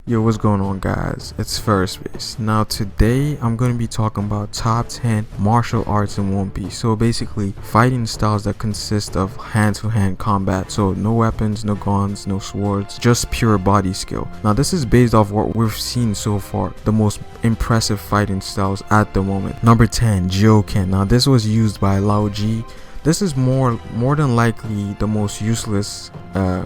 Yo, what's going on, guys? It's First Base. Now today I'm going to be talking about top 10 martial arts in One Piece. So basically fighting styles that consist of hand-to-hand combat. So no weapons, no guns, no swords, just pure body skill. Now this is based off what we've seen so far, the most impressive fighting styles at the moment. Number 10, Joken. Now this was used by Lao Ji. This is more than likely the most useless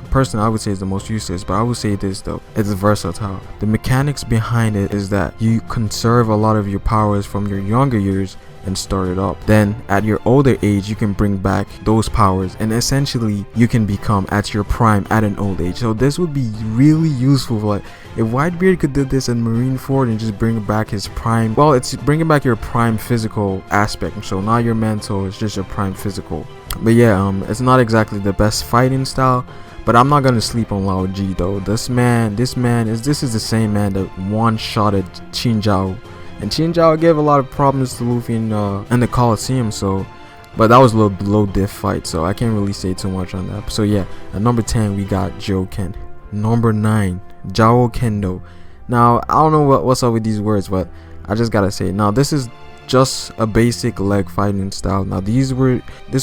person. I would say is the most useless, but I would say this though, it's versatile. The mechanics behind it is that you conserve a lot of your powers from your younger years and start it up. Then at your older age you can bring back those powers, and essentially you can become at your prime at an old age. So this would be really useful. Like if Whitebeard could do this in Marineford and just bring back his prime, well, it's bringing back your prime physical aspect. So not your mental, it's just your prime physical. But yeah, it's not exactly the best fighting style, but I'm not gonna sleep on Lao Ji though. This is the same man that one-shotted Qinzhao. And Qinzhao gave a lot of problems to Luffy in the Coliseum, so, but that was a little low diff fight, so I can't really say too much on that. So yeah, at number 10 we got Joken. Number 9, Jao Kendo. Now I don't know what's up with these words, but I just gotta say, now this is just a basic leg fighting style. Now this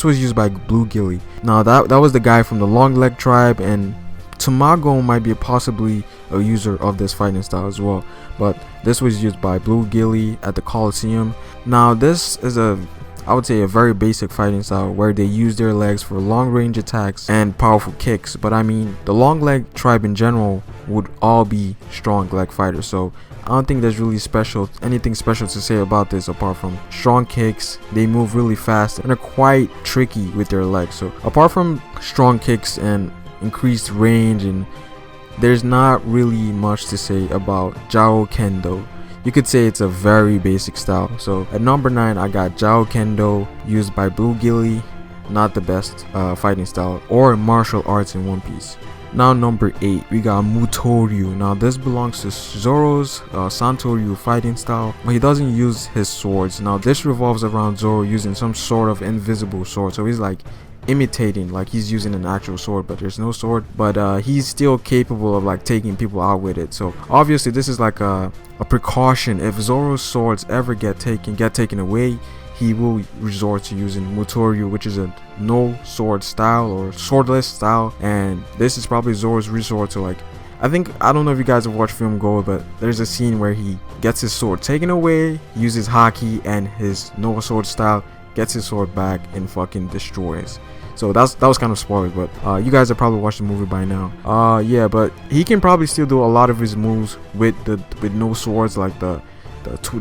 was used by Blue Gilly. Now that was the guy from the Long Leg tribe, and Tamago might be possibly a user of this fighting style as well, but this was used by Blue Gilly at the Coliseum. Now this is I would say a very basic fighting style where they use their legs for long range attacks and powerful kicks, but I mean the Long Leg tribe in general would all be strong leg fighters, so I don't think there's really anything special to say about this apart from strong kicks. They move really fast and are quite tricky with their legs. So apart from strong kicks and increased range, and there's not really much to say about Jao Kendo. You could say it's a very basic style. So at number 9 I got Jao Kendo, used by Blue Gilly. Not the best fighting style or martial arts in One Piece. Now number 8 we got Mutoryu. Now this belongs to Zoro's Santoryu fighting style, but he doesn't use his swords. Now this revolves around Zoro using some sort of invisible sword, so he's like imitating like he's using an actual sword, but there's no sword, but he's still capable of like taking people out with it. So obviously this is like a precaution. If Zoro's swords ever get taken away, he will resort to using Mutoryu, which is a no sword style or swordless style, and this is probably Zoro's resort to, like, I don't know if you guys have watched Film Gold, but there's a scene where he gets his sword taken away, uses haki and his no sword style, gets his sword back and fucking destroys. So that was kind of spoiled, but you guys have probably watched the movie by now. Yeah, but he can probably still do a lot of his moves with no swords, like the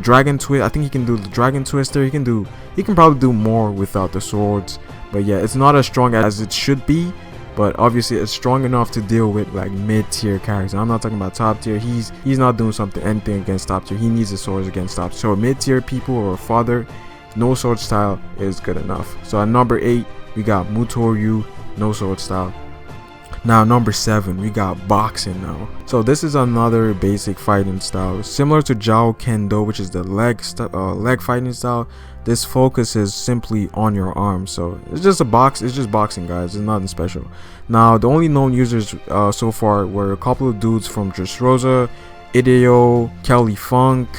dragon twist. I think he can do the dragon twister. He can probably do more without the swords. But yeah, it's not as strong as it should be, but obviously it's strong enough to deal with like mid-tier characters. I'm not talking about top tier. He's not doing anything against top tier. He needs the swords against top tier. So mid-tier people or father, no sword style is good enough. So at number 8 we got Mutoryu, no sword style. Now number 7 we got boxing. Now so this is another basic fighting style similar to Jao Kendo, which is the leg fighting style. This focuses simply on your arms, so it's just boxing, guys. It's nothing special. Now the only known users so far were a couple of dudes from Dressrosa, Ideo, Kelly Funk,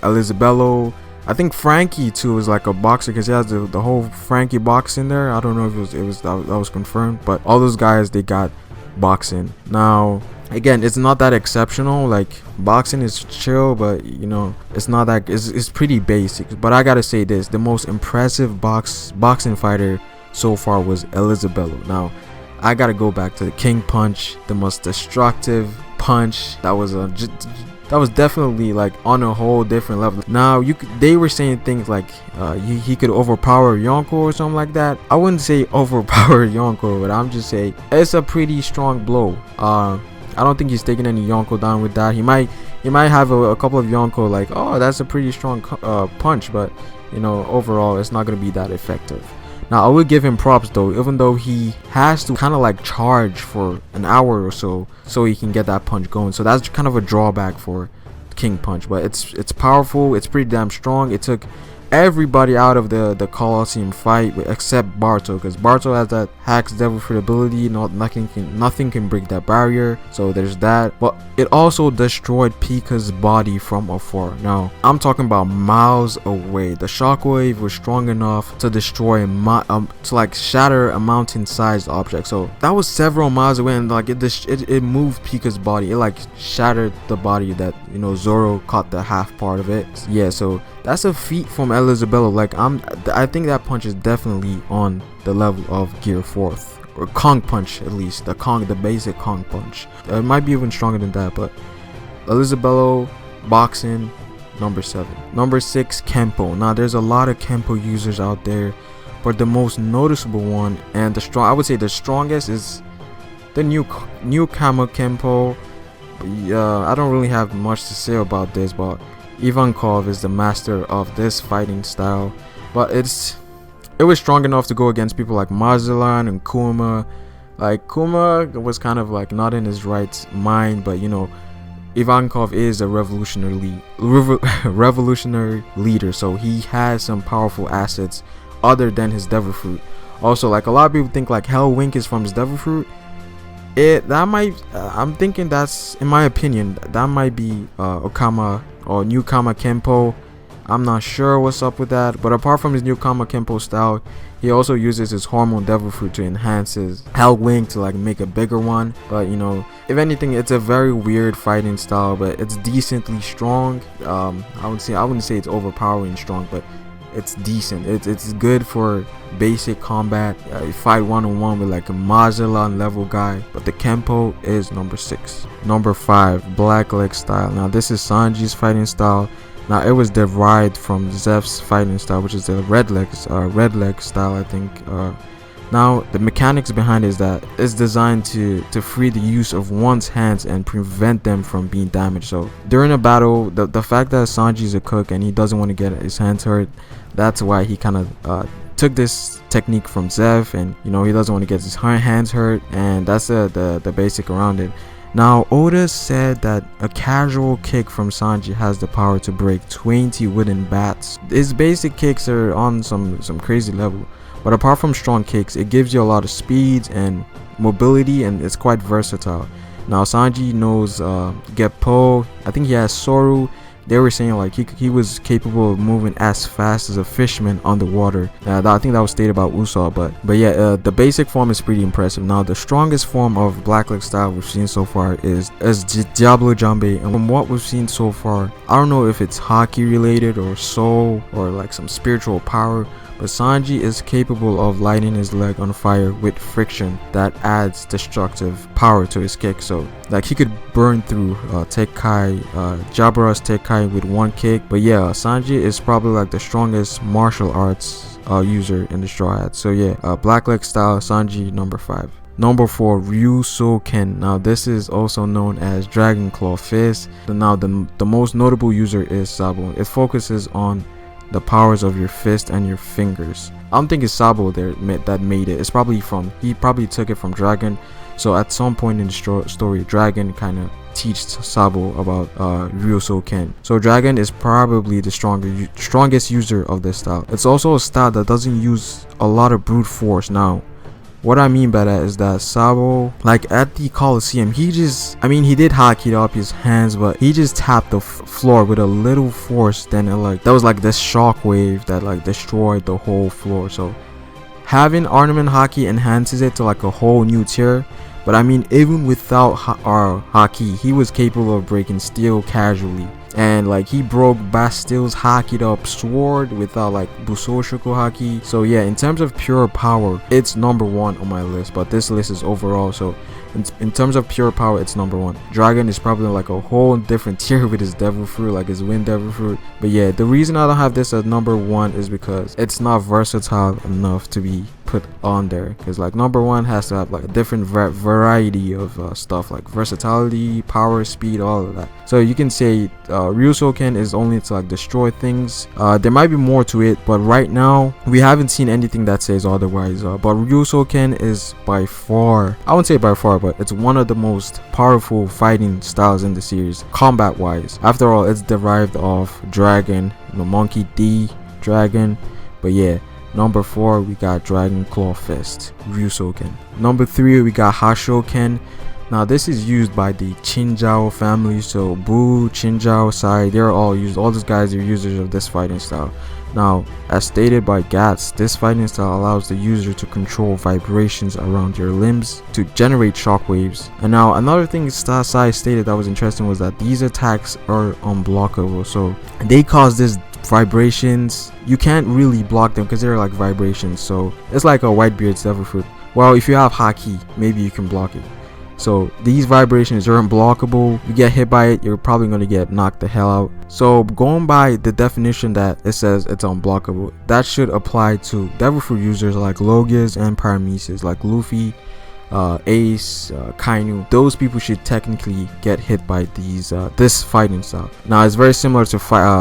Elizabello. I think Frankie too is like a boxer because he has the whole Frankie box in there. I don't know if that was confirmed, but all those guys, they got boxing. Now again, it's not that exceptional. Like boxing is chill, but you know, it's not that it's pretty basic. But I gotta say this, the most impressive boxing fighter so far was Elizabello. Now I gotta go back to the King Punch, the most destructive punch. That was definitely like on a whole different level. Now they were saying things like he could overpower Yonko or something like that. I wouldn't say overpower Yonko, but I'm just saying it's a pretty strong blow. I don't think he's taking any Yonko down with that. He might have a couple of Yonko like, oh, that's a pretty strong punch, but you know, overall it's not gonna be that effective. Now I would give him props though, even though he has to kind of like charge for an hour or so he can get that punch going. So that's kind of a drawback for King Punch, but it's powerful. It's pretty damn strong. It took everybody out of the Colosseum fight except Barto, because Barto has that Hacks Devil Fruit ability. Nothing can break that barrier, so there's that. But it also destroyed Pika's body from afar. Now I'm talking about miles away. The shockwave was strong enough to destroy to like shatter a mountain-sized object. So that was several miles away, and like it moved Pika's body. It like shattered the body that, you know, Zoro caught the half part of it. Yeah, so that's a feat from Elizabeth. Like I think that punch is definitely on the level of Gear 4th, or Kong punch, at least the basic Kong punch. It might be even stronger than that, but Elizabeth boxing, number 7. Number 6, Kempo. Now there's a lot of Kempo users out there, but the most noticeable one, and I would say the strongest, is the newcomer Kempo. I don't really have much to say about this, but Ivankov is the master of this fighting style. But it was strong enough to go against people like Marzelan and Kuma. Like Kuma was kind of like not in his right mind, but you know, Ivankov is a revolutionary leader, so he has some powerful assets other than his Devil Fruit. Also, like a lot of people think like Hell Wink is from his Devil Fruit. I'm thinking that's, in my opinion, that might be Okama or Newcomer Kempo. I'm not sure what's up with that, but apart from his Newcomer Kempo style, he also uses his Hormone Devil Fruit to enhance his Hell Wing to like make a bigger one. But you know, if anything, it's a very weird fighting style, but it's decently strong. I wouldn't say it's overpowering strong, but it's decent. It's good for basic combat. You fight one-on-one with like a Marzelan level guy. But the Kempo is number 6. Number 5, Blackleg style. Now this is Sanji's fighting style. Now it was derived from Zeph's fighting style, which is the red leg style, I think. Now the mechanics behind it is that it's designed to free the use of one's hands and prevent them from being damaged. So during a battle, the fact that Sanji's a cook and he doesn't want to get his hands hurt, that's why he kind of took this technique from Zeph, and you know, he doesn't want to get his hands hurt, and that's the basic around it. Now Oda said that a casual kick from Sanji has the power to break 20 wooden bats. His basic kicks are on some crazy level, but apart from strong kicks, it gives you a lot of speed and mobility, and it's quite versatile. Now Sanji knows Geppo. I think he has Soru. They were saying like he was capable of moving as fast as a fisherman underwater. I think that was stated about Usopp, but yeah, the basic form is pretty impressive. Now the strongest form of Blackleg style we've seen so far is Diablo Jambe, and from what we've seen so far, I don't know if it's Haki related or soul or like some spiritual power, but Sanji is capable of lighting his leg on fire with friction that adds destructive power to his kick. So like he could burn through Jabara's Tekkai with one kick. But yeah, Sanji is probably like the strongest martial arts user in the Straw Hats. So yeah, Blackleg style, Sanji, number 5. Number 4, Ryusoken. Now this is also known as Dragon Claw Fist. Now the most notable user is Sabo. It focuses on the powers of your fist and your fingers. I don't think it's Sabo there that made it. It's probably he probably took it from Dragon. So at some point in the story, Dragon kind of teaches Sabo about Ryusoken. So Dragon is probably the strongest user of this style. It's also a style that doesn't use a lot of brute force. Now what I mean by that is that Sabo, like at the Colosseum, he did haki up his hands, but he just tapped the floor with a little force. Then that was like this shockwave that like destroyed the whole floor. So having Armament Haki enhances it to like a whole new tier. But I mean, even without Haki, he was capable of breaking steel casually. And like he broke Bastile's hakied up sword without like Busoshoku Haki. So yeah, in terms of pure power, it's number 1 on my list, but this list is overall. So in terms of pure power, it's number 1. Dragon is probably like a whole different tier with his Devil Fruit, like his Wind Devil Fruit. But yeah, the reason I don't have this as number 1 is because it's not versatile enough to be put on there, because like number 1 has to have like a different variety of stuff, like versatility, power, speed, all of that. So you can say Ryusoken is only to like destroy things. There might be more to it, but right now we haven't seen anything that says otherwise. But Ryusoken is by far, I wouldn't say by far, but it's one of the most powerful fighting styles in the series, combat wise. After all, it's derived off Dragon, the Monkey D, Dragon. But yeah, number 4 we got Dragon Claw Fist, Ryusoken. Number 3 we got Hashoken. Now this is used by the Chinjao family, so Buu, Chinjao, Sai, they're all used. All these guys are users of this fighting style. Now, as stated by Gats, this fighting style allows the user to control vibrations around your limbs to generate shockwaves. And now another thing Sai stated that was interesting was that these attacks are unblockable, so they cause this vibrations. You can't really block them because they're like vibrations, so it's like a Whitebeard's Devil Fruit. Well, if you have Haki, maybe you can block it. So these vibrations are unblockable. You get hit by it, you're probably going to get knocked the hell out. So going by the definition that it says it's unblockable, that should apply to Devil Fruit users like Logias and Parameses, like Luffy, Ace, Kainu. Those people should technically get hit by these this fighting style. Now it's very similar to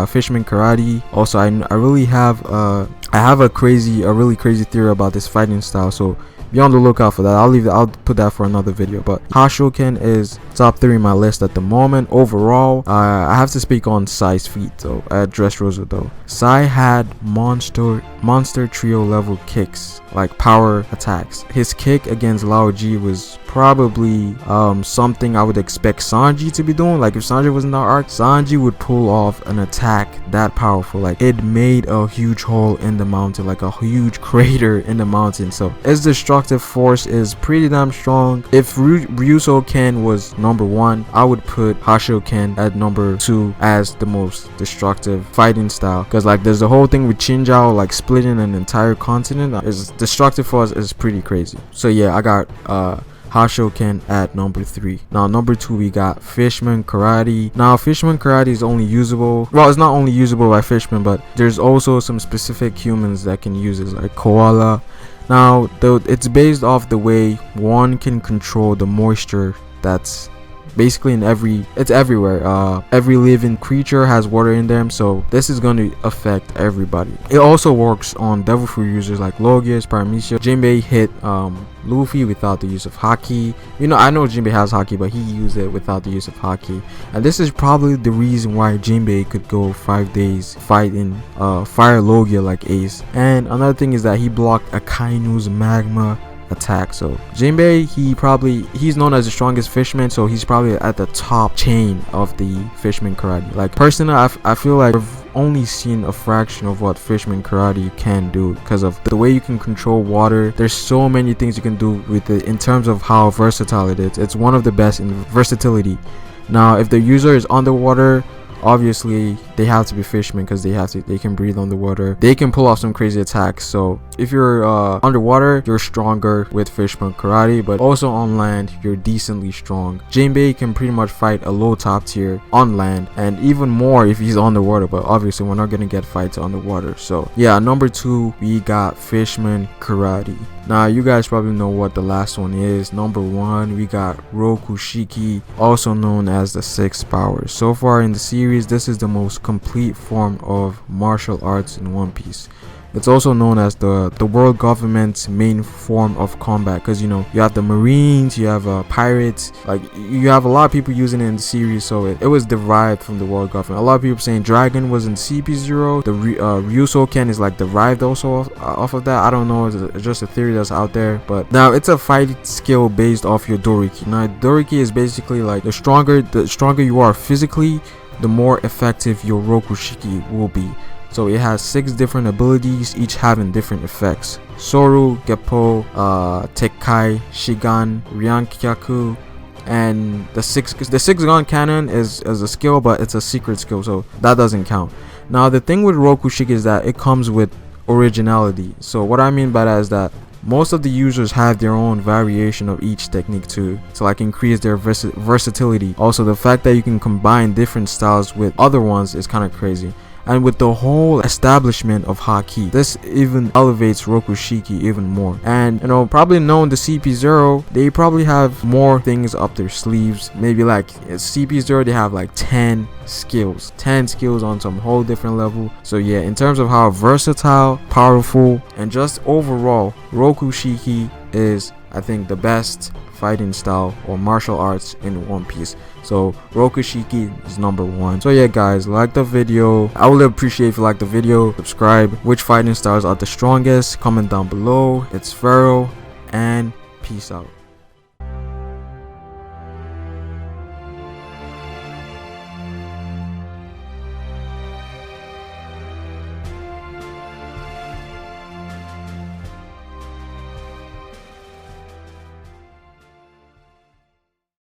Fisherman Karate. Also, I really have a really crazy theory about this fighting style, so be on the lookout for that. I'll put that for another video. But Hashoken is top 3 in my list at the moment. Overall, I have to speak on Sai's feat though. At Dressrosa though, Sai had monster trio level kicks, like power attacks. His kick against Lao Ji was probably something I would expect Sanji to be doing. Like if Sanji was in the arc, Sanji would pull off an attack that powerful. Like it made a huge hole in the mountain, like a huge crater in the mountain. So its destructive force is pretty damn strong. If Ryusoken was number 1, I would put Hashoken at number 2 as the most destructive fighting style, because like there's the whole thing with Chinjao like splitting an entire continent. Is destructive force is pretty crazy. So yeah, I got Hashoken at number 3. Now number 2 we got Fishman Karate. Now Fishman Karate is only usable, well, it's not only usable by fishmen, but there's also some specific humans that can use it, like Koala. Now it's based off the way one can control the moisture that's basically it's everywhere. Every living creature has water in them, so this is going to affect everybody. It also works on Devil Fruit users like Logias, Paramecia. Jinbei hit Luffy without the use of Haki. You know, I know Jinbei has Haki, but he used it without the use of Haki, and this is probably the reason why Jinbei could go 5 days fighting Fire Logia like Ace. And another thing is that he blocked Akainu's magma attack. So Jinbei, he's known as the strongest fisherman, so he's probably at the top chain of the Fishman Karate. Like personally, I feel like I've only seen a fraction of what Fishman Karate can do because of the way you can control water. There's so many things you can do with it in terms of how versatile it is. It's one of the best in versatility. Now if the user is underwater, obviously they have to be fishermen because they can breathe underwater. They can pull off some crazy attacks. So if you're underwater, you're stronger with Fishman Karate, but also on land you're decently strong. Jinbei can pretty much fight a low top tier on land, and even more if he's underwater, but obviously we're not gonna get fights underwater. So yeah, number 2 we got Fishman Karate. Now you guys probably know what the last one is. Number 1 we got Rokushiki, also known as the 6th power. So far in the series, this is the most complete form of martial arts in One Piece. It's also known as the world government's main form of combat, because you know you have the Marines, you have pirates, like you have a lot of people using it in the series. So it was derived from the world government. A lot of people saying Dragon was in CP0. The Ryusoken is like derived also off of that. I don't know, it's just a theory that's out there. But now it's a fight skill based off your Doriki. Now Doriki is basically like the stronger you are physically, the more effective your Rokushiki will be. So it has 6 different abilities, each having different effects. Soru, Geppo, Tekkai, Shigan, Ryankyaku, and the 6-gun cannon is a skill, but it's a secret skill, so that doesn't count. Now the thing with Rokushiki is that it comes with originality. So what I mean by that is that most of the users have their own variation of each technique to like increase their versatility. Also, the fact that you can combine different styles with other ones is kind of crazy. And with the whole establishment of Haki, this even elevates Rokushiki even more. And you know, probably knowing the CP0, they probably have more things up their sleeves. Maybe like CP0, they have like 10 skills on some whole different level. So yeah, in terms of how versatile, powerful, and just overall, Rokushiki is, I think, the best fighting style or martial arts in One Piece. So Rokushiki is number 1. So yeah guys, like the video. I would appreciate if you like the video. Subscribe. Which fighting styles are the strongest? Comment down below. It's Pharaoh, and peace out.